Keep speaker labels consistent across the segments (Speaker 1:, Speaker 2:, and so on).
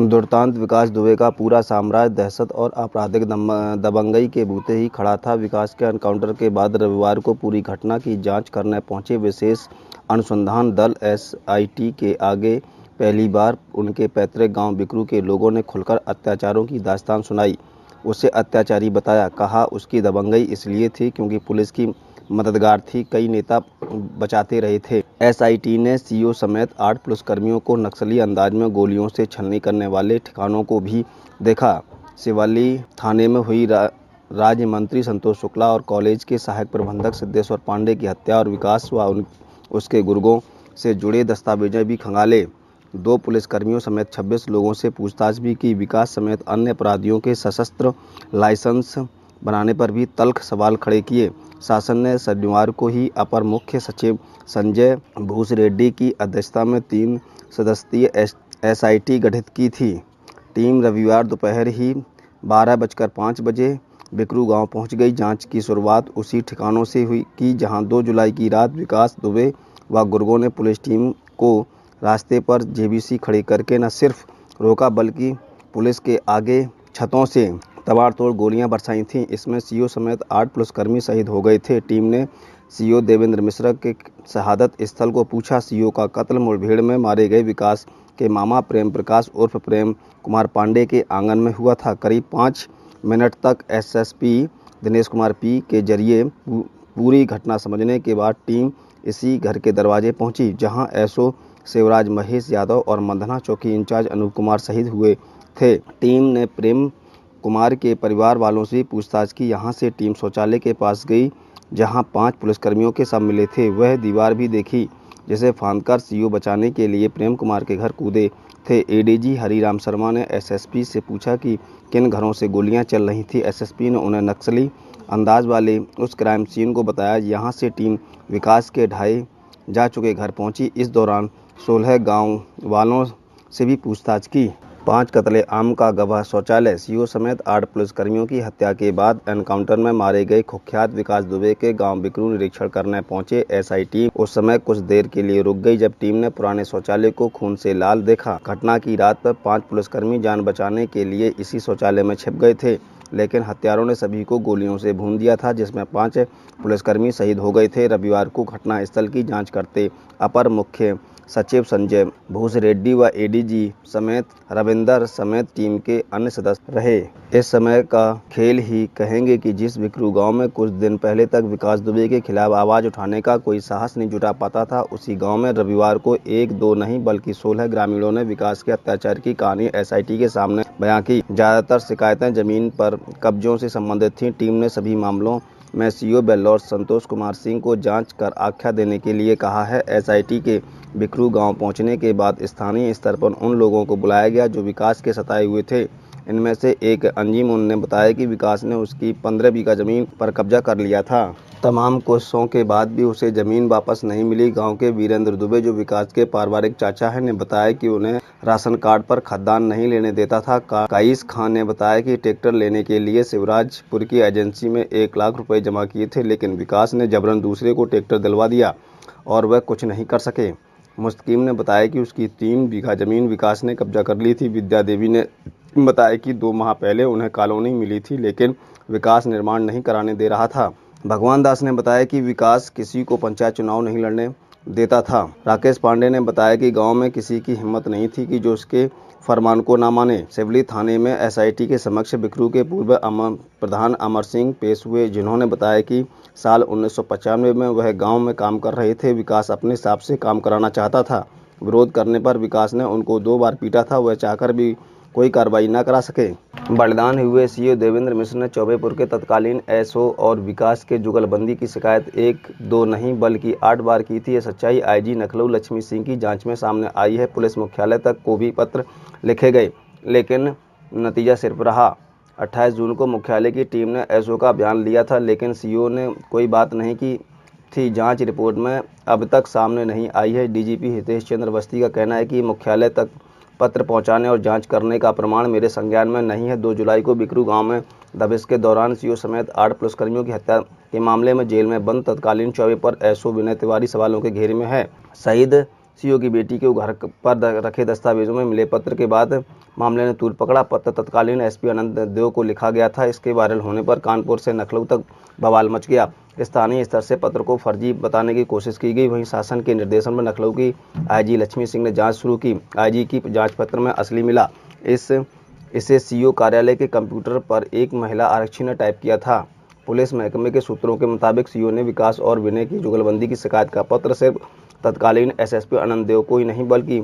Speaker 1: दुर्दांत विकास दुबे का पूरा साम्राज्य दहशत और आपराधिक दबंगई के बूते ही खड़ा था। विकास के एनकाउंटर के बाद रविवार को पूरी घटना की जांच करने पहुंचे विशेष अनुसंधान दल एसआईटी के आगे पहली बार उनके पैतृक गांव बिकरू के लोगों ने खुलकर अत्याचारों की दास्तान सुनाई। उसे अत्याचारी बताया, कहा उसकी दबंगई इसलिए थी क्योंकि पुलिस की मददगार थी, कई नेता बचाते रहे थे। एसआईटी ने सीओ समेत 8 पुलिसकर्मियों को नक्सली अंदाज में गोलियों से छलनी करने वाले ठिकानों को भी देखा। शिवाली थाने में हुई राज्य मंत्री संतोष शुक्ला और कॉलेज के सहायक प्रबंधक सिद्धेश्वर पांडे की हत्या और विकास व उसके गुर्गों से जुड़े दस्तावेज भी खंगाले। 2 पुलिसकर्मियों समेत 26 लोगों से पूछताछ भी की। विकास समेत अन्य अपराधियों के सशस्त्र लाइसेंस बनाने पर भी तल्ख सवाल खड़े किए। शासन ने शनिवार को ही अपर मुख्य सचिव संजय भूसरेड्डी की अध्यक्षता में 3 सदस्यीय एसआईटी गठित की थी। टीम रविवार दोपहर ही 12:05 बजे बिकरू गांव पहुंच गई। जांच की शुरुआत उसी ठिकानों से हुई कि जहां 2 जुलाई की रात विकास दुबे व गुर्गों ने पुलिस टीम को रास्ते पर जेबीसी खड़ी करके न सिर्फ रोका बल्कि पुलिस के आगे छतों से तबाड़तोड़ गोलियां बरसाई थीं। इसमें सीओ समेत 8 पुलिसकर्मी शहीद हो गए थे। टीम ने सीओ देवेंद्र मिश्रा के शहादत स्थल को पूछा। सीओ का कत्ल मुठभेड़ में मारे गए विकास के मामा प्रेम प्रकाश उर्फ प्रेम कुमार पांडे के आंगन में हुआ था। करीब 5 मिनट तक एसएसपी दिनेश कुमार पी के जरिए पूरी घटना समझने के बाद टीम इसी घर के दरवाजे पहुंची, जहां एसओ शिवराज महेश यादव और मंधना चौकी इंचार्ज अनूप कुमार शहीद हुए थे। टीम ने प्रेम कुमार के परिवार वालों से पूछताछ की। यहां से टीम शौचालय के पास गई, जहां 5 पुलिसकर्मियों के शव मिले थे। वह दीवार भी देखी जिसे फांदकर सीओ बचाने के लिए प्रेम कुमार के घर कूदे थे। एडीजी हरिराम शर्मा ने एसएसपी से पूछा कि किन घरों से गोलियां चल रही थी। एसएसपी ने उन्हें नक्सली अंदाज वाले उस क्राइम सीन को बताया। यहां से टीम विकास के ढाए जा चुके घर पहुंची। इस दौरान 16 गांव वालों से भी पूछताछ की। 5 कत्ले आम का गवाह शौचालय। सीओ समेत 8 पुलिसकर्मियों की हत्या के बाद एनकाउंटर में मारे गए कुख्यात विकास दुबे के गांव बिकरू निरीक्षण करने पहुंचे एसआईटी उस समय कुछ देर के लिए रुक गई, जब टीम ने पुराने शौचालय को खून से लाल देखा। घटना की रात पर 5 पुलिसकर्मी जान बचाने के लिए इसी शौचालय में छिप गए थे, लेकिन हत्यारों ने सभी को गोलियों से भून दिया था, जिसमें 5 पुलिसकर्मी शहीद हो गए थे। रविवार को घटनास्थल की जांच करते अपर मुख्य सचिव संजय भूसरेड्डी व एडीजी समेत रविंदर समेत टीम के अन्य सदस्य रहे। इस समय का खेल ही कहेंगे कि जिस बिकरू गांव में कुछ दिन पहले तक विकास दुबे के खिलाफ आवाज उठाने का कोई साहस नहीं जुटा पाता था, उसी गांव में रविवार को 1-2 नहीं बल्कि 16 ग्रामीणों ने विकास के अत्याचार की कहानी एसआईटी के सामने बयां की। ज्यादातर शिकायतें जमीन पर कब्जों से संबंधित थीं। टीम ने सभी मामलों में सीओ बेल्लौर संतोष कुमार सिंह को जांच कर आख्या देने के लिए कहा है। एसआईटी के बिकरू गांव पहुंचने के बाद स्थानीय स्तर पर उन लोगों को बुलाया गया जो विकास के सताए हुए थे। इनमें से एक अंजीमुन ने बताया कि विकास ने उसकी 15 बीघा जमीन पर कब्जा कर लिया था। तमाम कोशिशों के बाद भी उसे जमीन वापस नहीं मिली। गांव के वीरेंद्र दुबे, जो विकास के पारिवारिक चाचा हैं, ने बताया कि उन्हें राशन कार्ड पर खदान नहीं लेने देता था। काइस खान ने बताया कि ट्रैक्टर लेने के लिए शिवराजपुर की एजेंसी में 1 लाख रुपए जमा किए थे, लेकिन विकास ने जबरन दूसरे को ट्रैक्टर दिलवा दिया और वह कुछ नहीं कर सके। मुस्तकीम ने बताया कि उसकी 3 बीघा जमीन विकास ने कब्जा कर ली थी। विद्या देवी ने बताया कि 2 माह पहले उन्हें कॉलोनी मिली थी, लेकिन विकास निर्माण नहीं कराने दे रहा था। भगवान दास ने बताया कि विकास किसी को पंचायत चुनाव नहीं लड़ने देता था। राकेश पांडे ने बताया कि गांव में किसी की हिम्मत नहीं थी कि जो उसके फरमान को ना माने। सिवली थाने में एसआईटी के समक्ष बिकरू के पूर्व प्रधान अमर सिंह पेश हुए, जिन्होंने बताया कि साल 1995 में वह गांव में काम कर रहे थे। विकास अपने हिसाब से काम कराना चाहता था। विरोध करने पर विकास ने उनको 2 बार पीटा था। वह चाहकर भी कोई कार्रवाई न करा सके। बलिदान हुए सीओ देवेंद्र मिश्र ने चौबेपुर के तत्कालीन एसओ और विकास के जुगलबंदी की शिकायत 1-2 नहीं बल्कि 8 बार की थी। यह सच्चाई आईजी लखनऊ लक्ष्मी सिंह की जांच में सामने आई है। पुलिस मुख्यालय तक को भी पत्र लिखे गए, लेकिन नतीजा सिर्फ रहा। 28 जून को मुख्यालय की टीम ने एसओ का बयान लिया था, लेकिन सीओ ने कोई बात नहीं की थी। जांच रिपोर्ट में अब तक सामने नहीं आई है। डीजीपी हितेश चंद्र अवस्थी का कहना है कि मुख्यालय तक पत्र पहुंचाने और जांच करने का प्रमाण मेरे संज्ञान में नहीं है। 2 जुलाई को बिकरू गांव में दबिश के दौरान सीओ समेत 8 पुलिसकर्मियों की हत्या के मामले में जेल में बंद तत्कालीन चौबेपुर एसओ विनय तिवारी सवालों के घेरे में है। शहीद सीओ की बेटी के घर पर रखे दस्तावेजों में मिले पत्र के बाद मामले ने तूल पकड़ा। पत्र तत्कालीन एसपी अनंत देव को लिखा गया था। इसके वायरल होने पर कानपुर से लखनऊ तक बवाल मच गया। स्थानीय स्तर से पत्र को फर्जी बताने की कोशिश की गई। वहीं शासन के निर्देशन में लखनऊ की आईजी लक्ष्मी सिंह ने जांच शुरू की। आईजी की जांच पत्र में असली मिला। इसे सीओ कार्यालय के कंप्यूटर पर एक महिला आरक्षी ने टाइप किया था। पुलिस महकमे के सूत्रों के मुताबिक सीओ ने विकास और विनय की जुगलबंदी की शिकायत का पत्र सिर्फ तत्कालीन एसएसपी अनंत देव को ही नहीं बल्कि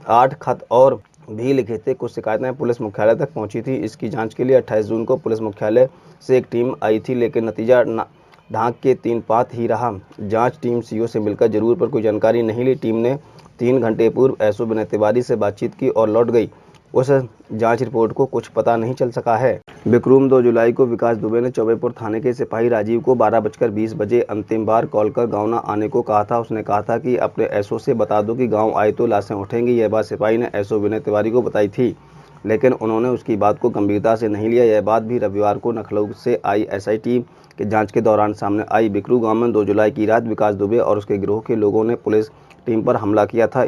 Speaker 1: 8 खत और भी लिखे थे। कुछ शिकायतें पुलिस मुख्यालय तक पहुंची थी। इसकी जांच के लिए 28 जून को पुलिस मुख्यालय से एक टीम आई थी, लेकिन नतीजा ढांक के 3 पात ही रहा। जांच टीम सीओ से मिलकर जरूर पर कोई जानकारी नहीं ली। टीम ने 3 घंटे पूर्व एसओ विनय तिवारी से बातचीत की और लौट गई। उस जांच रिपोर्ट को कुछ पता नहीं चल सका है। विक्रम 2 जुलाई को विकास दुबे ने चौबेपुर थाने के सिपाही राजीव को 12:20 बजे अंतिम बार कॉल कर गांव न आने को कहा था। उसने कहा था कि अपने एसओ से बता दो कि गांव आए तो लाशें उठेंगी। यह बात सिपाही ने एसओ विनय तिवारी को बताई थी, लेकिन उन्होंने उसकी बात को गंभीरता से नहीं लिया। यह बात भी रविवार को लखनऊ से आई एसआईटी के जांच के दौरान सामने आई। बिकरू गांव में 2 जुलाई की रात विकास दुबे और उसके गिरोह के लोगों ने पुलिस टीम पर हमला किया था।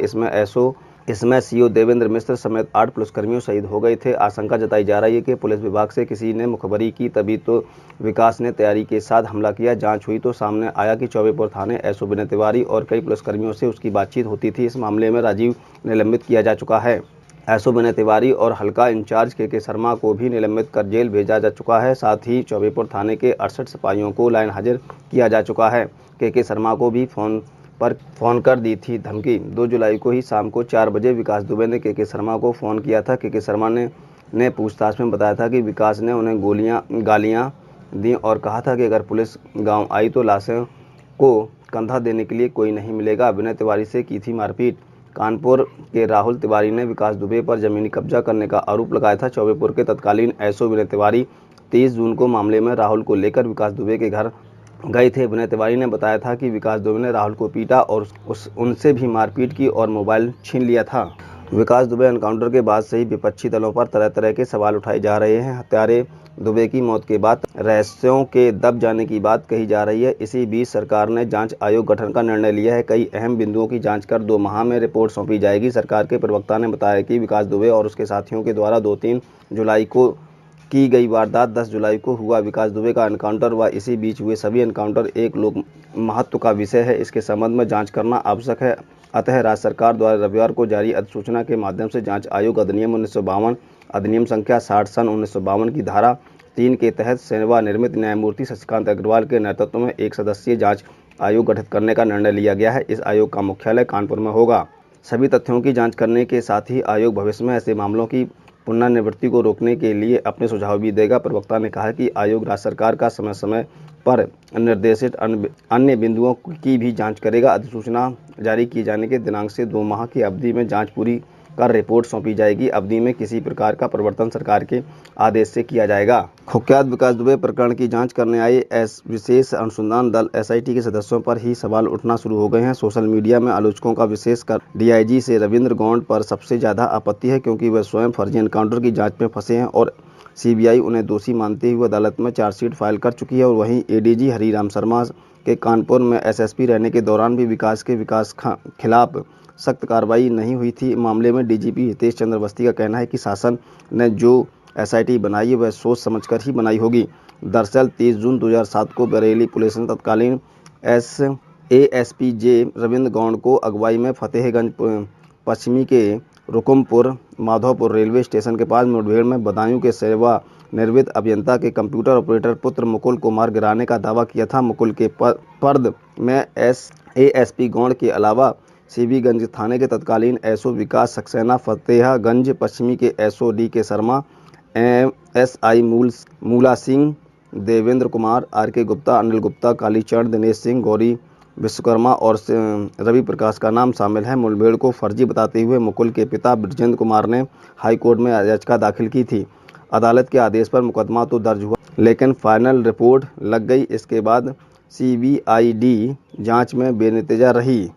Speaker 1: इसमें सीओ देवेंद्र मिश्र समेत 8 पुलिसकर्मियों शहीद हो गए थे। आशंका जताई जा रही है कि पुलिस विभाग से किसी ने मुखबरी की, तभी तो विकास ने तैयारी के साथ हमला किया। जांच हुई तो सामने आया कि चौबेपुर थाने एसओ विनय तिवारी और कई पुलिसकर्मियों से उसकी बातचीत होती थी। इस मामले में राजीव निलंबित किया जा चुका है। एसओ विनय तिवारी और हल्का इंचार्ज के शर्मा को भी निलंबित कर जेल भेजा जा चुका है। साथ ही चौबेपुर थाने के 68 सिपाहियों को लाइन हाजिर किया जा चुका है। के शर्मा को भी फोन कर दी थी धमकी। 2 जुलाई को ही शाम को 4 बजे विकास दुबे ने के शर्मा को फ़ोन किया था। के शर्मा ने पूछताछ में बताया था कि विकास ने उन्हें गालियां दी और कहा था कि अगर पुलिस गांव आई तो लाशों को कंधा देने के लिए कोई नहीं मिलेगा। विनय तिवारी से की थी मारपीट। कानपुर के राहुल तिवारी ने विकास दुबे पर जमीनी कब्जा करने का आरोप लगाया था। चौबेपुर के तत्कालीन एसओ विनय तिवारी 30 जून को मामले में राहुल को लेकर विकास दुबे के घर गए थे। विनय तिवारी ने बताया था कि विकास दुबे ने राहुल को पीटा और उनसे भी मारपीट की और मोबाइल छीन लिया था। विकास दुबे एनकाउंटर के बाद से ही विपक्षी दलों पर तरह तरह के सवाल उठाए जा रहे हैं। हत्यारे दुबे की मौत के बाद रहस्यों के दब जाने की बात कही जा रही है। इसी बीच सरकार ने जांच आयोग गठन का निर्णय लिया है। कई अहम बिंदुओं की जांच कर 2 माह में रिपोर्ट सौंपी जाएगी। सरकार के प्रवक्ता ने बताया कि विकास दुबे और उसके साथियों के द्वारा 2-3 जुलाई को की गई वारदात 10 जुलाई को हुआ। विकास दुबे का एनकाउंटर व इसी बीच हुए सभी एनकाउंटर एक लोक महत्व का विषय है। इसके संबंध में जांच करना आवश्यक है। अतः राज्य सरकार द्वारा रविवार को जारी अधिसूचना के माध्यम से जांच आयोग अधिनियम 1952 अधिनियम संख्या 60 सन 1952 की धारा 3 के तहत सेवानिवृत्त न्यायमूर्ति शशिकांत अग्रवाल के नेतृत्व में एक सदस्यीय जांच आयोग गठित करने का निर्णय लिया गया है। इस आयोग का मुख्यालय कानपुर में होगा। सभी तथ्यों की जांच करने के साथ ही आयोग भविष्य में ऐसे मामलों की पुनरावृत्ति को रोकने के लिए अपने सुझाव भी देगा। प्रवक्ता ने कहा कि आयोग राज्य सरकार का समय समय पर निर्देशित अन्य बिंदुओं की भी जांच करेगा। अधिसूचना जारी किए जाने के दिनांक से 2 माह की अवधि में जांच पूरी कर रिपोर्ट सौंपी जाएगी। अवधि में किसी प्रकार का परिवर्तन सरकार के आदेश से किया जाएगा। कुख्यात विकास दुबे प्रकरण की जांच करने आए विशेष अनुसंधान दल एसआईटी के सदस्यों पर ही सवाल उठना शुरू हो गए हैं। सोशल मीडिया में आलोचकों का विशेषकर डीआईजी से रविंद्र गौंड पर सबसे ज़्यादा आपत्ति है, क्योंकि वह स्वयं फर्जी एनकाउंटर की जाँच में फंसे हैं और सीबीआई उन्हें दोषी मानते हुए अदालत में चार्जशीट फाइल कर चुकी है। और वहीं एडीजी हरिराम शर्मा के कानपुर में एसएसपी रहने के दौरान भी विकास खिलाफ सख्त कार्रवाई नहीं हुई थी। मामले में डीजीपी हितेश चंद्र अवस्थी का कहना है कि शासन ने जो एसआईटी बनाई है वह सोच समझकर ही बनाई होगी। दरअसल 30 जून 2007 को बरेली पुलिस ने तत्कालीन एएसपी जे रविंद्र गौंड को अगुवाई में फतेहगंज पश्चिमी के रुकुमपुर माधोपुर रेलवे स्टेशन के पास मुठभेड़ में बदायूं के सेवानिवृत्त अभियंता के कंप्यूटर ऑपरेटर पुत्र मुकुल को मार गिराने का दावा किया था। मुकुल के पर्द में एएसपी गौंड के अलावा सीबीगंज थाने के तत्कालीन एसओ विकास सक्सेना, फतेहगंज पश्चिमी के एसओ डी के शर्मा, एसआई मूला सिंह, देवेंद्र कुमार, आरके गुप्ता, अनिल गुप्ता, कालीचरण, दिनेश सिंह, गौरी विश्वकर्मा और रवि प्रकाश का नाम शामिल है। मुठभेड़ को फर्जी बताते हुए मुकुल के पिता ब्रजेंद्र कुमार ने हाईकोर्ट में याचिका दाखिल की थी। अदालत के आदेश पर मुकदमा तो दर्ज हुआ, लेकिन फाइनल रिपोर्ट लग गई। इसके बाद सीबीआईडी जांच में बेनतीजा रही।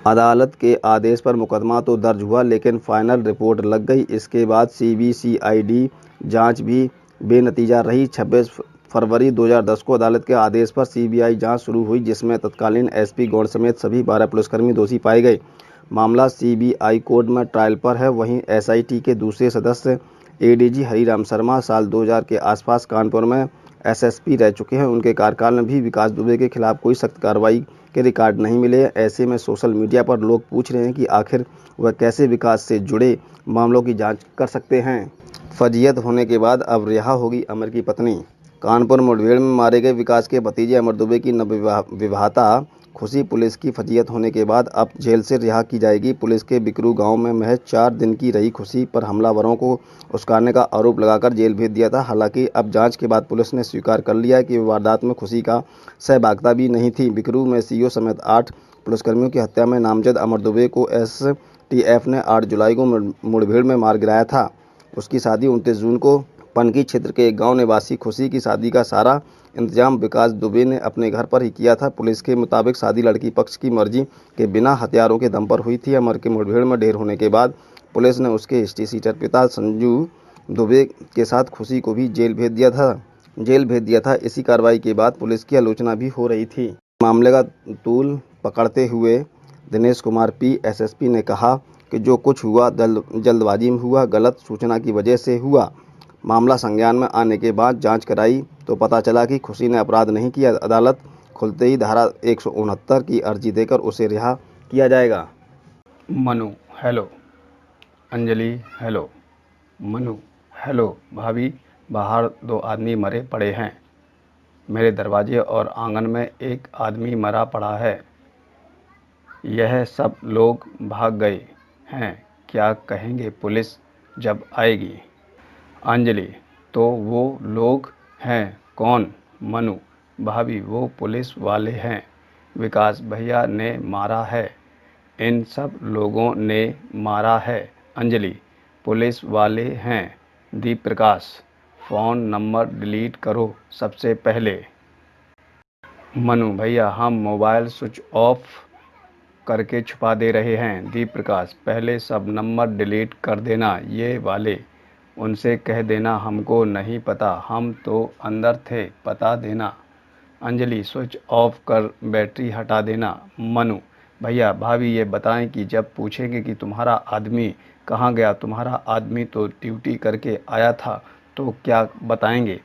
Speaker 1: अदालत के आदेश पर मुकदमा तो दर्ज हुआ, लेकिन फाइनल रिपोर्ट लग गई। इसके बाद सीबीआईडी जांच भी बेनतीजा रही। 26 फरवरी 2010 को अदालत के आदेश पर सीबीआई जांच शुरू हुई, जिसमें तत्कालीन एसपी गौंड समेत सभी 12 पुलिसकर्मी दोषी पाए गए। मामला सीबीआई कोर्ट में ट्रायल पर है। वहीं एसआईटी के दूसरे सदस्य एडीजी हरिराम शर्मा साल 2000 के आसपास कानपुर में एसएसपी रह चुके हैं। उनके कार्यकाल में भी विकास दुबे के खिलाफ कोई सख्त कार्रवाई के रिकॉर्ड नहीं मिले। ऐसे में सोशल मीडिया पर लोग पूछ रहे हैं कि आखिर वह कैसे विकास से जुड़े मामलों की जांच कर सकते हैं। फजीयत होने के बाद अब रिहा होगी अमर की पत्नी। कानपुर मुठभेड़ में मारे गए विकास के भतीजे अमर दुबे की नवविवाहिता खुशी पुलिस की फजीयत होने के बाद अब जेल से रिहा की जाएगी। पुलिस के बिकरू गांव में महज 4 दिन की रही खुशी पर हमलावरों को उस्काने का आरोप लगाकर जेल भेज दिया था। हालांकि अब जांच के बाद पुलिस ने स्वीकार कर लिया कि वारदात में खुशी का सहभागिता भी नहीं थी। बिकरू में सीओ समेत 8 पुलिसकर्मियों की हत्या में नामजद अमर दुबे को एसटीएफ ने 8 जुलाई को मुठभेड़ में मार गिराया था। उसकी शादी 29 जून को पनकी क्षेत्र के एक गांव निवासी खुशी की शादी का सारा इंतजाम विकास दुबे ने अपने घर पर ही किया था। पुलिस के मुताबिक शादी लड़की पक्ष की मर्जी के बिना हथियारों के दम पर हुई थी। अमर के मुठभेड़ में ढेर होने के बाद पुलिस ने उसके हिस्ट्री शीटर पिता संजू दुबे के साथ खुशी को भी जेल भेज दिया था। इसी कार्रवाई के बाद पुलिस की आलोचना भी हो रही थी। मामले का तूल पकड़ते हुए दिनेश कुमार पी एसएसपी ने कहा कि जो कुछ हुआ जल्दबाजी में हुआ, गलत सूचना की वजह से हुआ। मामला संज्ञान में आने के बाद जांच कराई तो पता चला कि खुशी ने अपराध नहीं किया। अदालत खुलते ही धारा 169 की अर्जी देकर उसे रिहा किया जाएगा।
Speaker 2: Manu hello, Anjali hello, Manu hello. भाभी, बाहर 2 आदमी मरे पड़े हैं। मेरे दरवाजे और आंगन में एक आदमी मरा पड़ा है। यह सब लोग भाग गए हैं। क्या कहेंगे पुलिस जब आएगी? अंजलि, तो वो लोग हैं कौन? मनु, भाभी वो पुलिस वाले हैं, विकास भैया ने मारा है। इन सब लोगों ने मारा है। अंजलि, पुलिस वाले हैं। दीप प्रकाश, फ़ोन नंबर डिलीट करो सबसे पहले। मनु भैया, हम मोबाइल स्विच ऑफ करके छुपा दे रहे हैं। दीप प्रकाश, पहले सब नंबर डिलीट कर देना ये वाले। उनसे कह देना हमको नहीं पता, हम तो अंदर थे, बता देना। अंजलि, स्विच ऑफ कर बैटरी हटा देना। मनु भैया, भाभी ये बताएं कि जब पूछेंगे कि तुम्हारा आदमी कहाँ गया, तुम्हारा आदमी तो ड्यूटी करके आया था, तो क्या बताएंगे?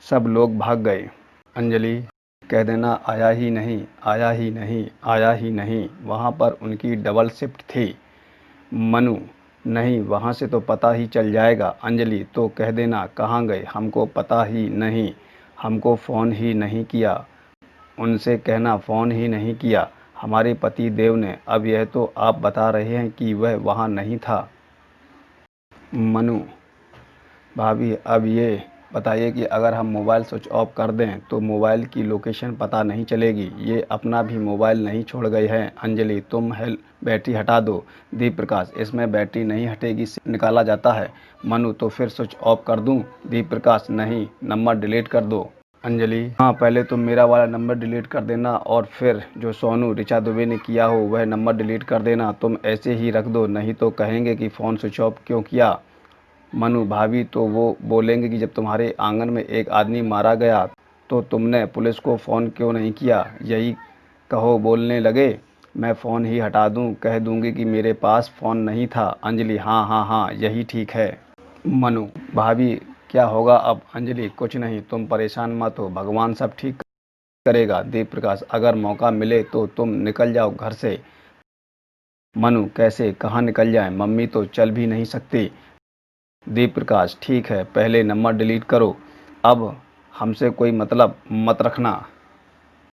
Speaker 2: सब लोग भाग गए। अंजलि, कह देना आया ही नहीं, आया ही नहीं, आया ही नहीं। वहाँ पर उनकी डबल शिफ्ट थी। मनु, नहीं, वहाँ से तो पता ही चल जाएगा। अंजलि, तो कह देना कहाँ गए, हमको पता ही नहीं, हमको फ़ोन ही नहीं किया। उनसे कहना फ़ोन ही नहीं किया हमारे पति देव ने। अब यह तो आप बता रहे हैं कि वह वहाँ नहीं था। मनु, भाभी अब ये बताइए कि अगर हम मोबाइल स्विच ऑफ कर दें तो मोबाइल की लोकेशन पता नहीं चलेगी। ये अपना भी मोबाइल नहीं छोड़ गए हैं। अंजलि, तुम बैटरी हटा दो। दीप प्रकाश, इसमें बैटरी नहीं हटेगी, सिम निकाला जाता है। मनु, तो फिर स्विच ऑफ कर दूं? दीप प्रकाश, नहीं, नंबर डिलीट कर दो। अंजलि, हाँ, पहले तुम मेरा वाला नंबर डिलीट कर देना और फिर जो सोनू ऋचा दुबे ने किया हो वह नंबर डिलीट कर देना। तुम ऐसे ही रख दो, नहीं तो कहेंगे कि फ़ोन स्विच ऑफ क्यों किया। मनु, भाभी तो वो बोलेंगे कि जब तुम्हारे आंगन में एक आदमी मारा गया तो तुमने पुलिस को फ़ोन क्यों नहीं किया, यही कहो बोलने लगे। मैं फ़ोन ही हटा दूं, कह दूंगी कि मेरे पास फ़ोन नहीं था। अंजलि, हाँ हाँ हाँ, यही ठीक है। मनु, भाभी क्या होगा अब? अंजलि, कुछ नहीं, तुम परेशान मत हो, भगवान सब ठीक करेगा। दीप प्रकाश, अगर मौका मिले तो तुम निकल जाओ घर से। मनु, कैसे, कहाँ निकल जाएं? मम्मी तो चल भी नहीं सकती। दीप प्रकाश, ठीक है, पहले नंबर डिलीट करो, अब हमसे कोई मतलब मत रखना।